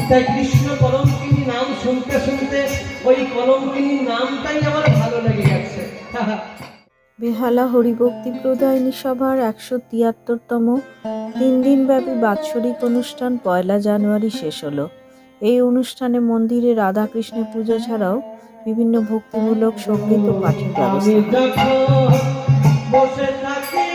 তাই কৃষ্ণ কলঙ্কিনী নাম শুনতে শুনতে ওই কলঙ্কিনীর নামটাই আমার ভালো লেগে গেছে। বেহালা হরিভক্তি প্রদায়িনী সভার 173তম 3 দিনব্যাপী বাৎসরিক অনুষ্ঠান 1 জানুয়ারি শেষ হলো। এই অনুষ্ঠানে মন্দিরে রাধাকৃষ্ণের পুজো ছাড়াও বিভিন্ন ভক্তিমূলক সঙ্গীত ও পাঠের ব্যবস্থা বসে থাকি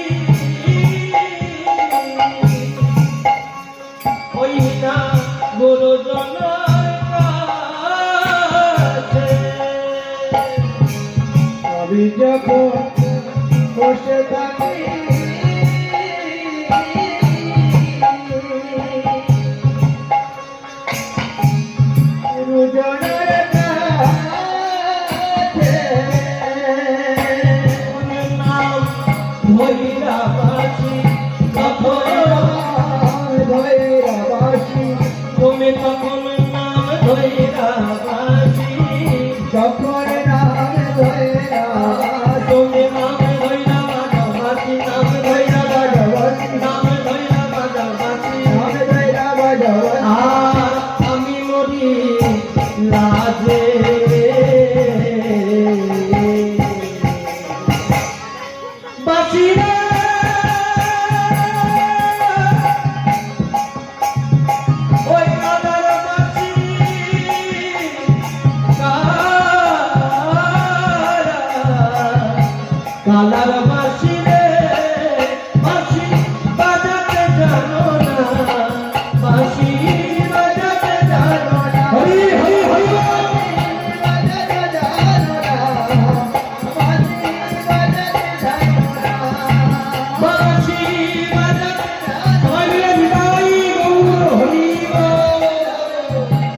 তুমি তখন নাম ধৈরাবাসী, যখন নাম ধৈরাবাসী, তুমি নাম ধৈরাবাসী, নাম ধৈরাবাসী, নাম ধৈরাবাসী, নাম ধৈরাবাসী।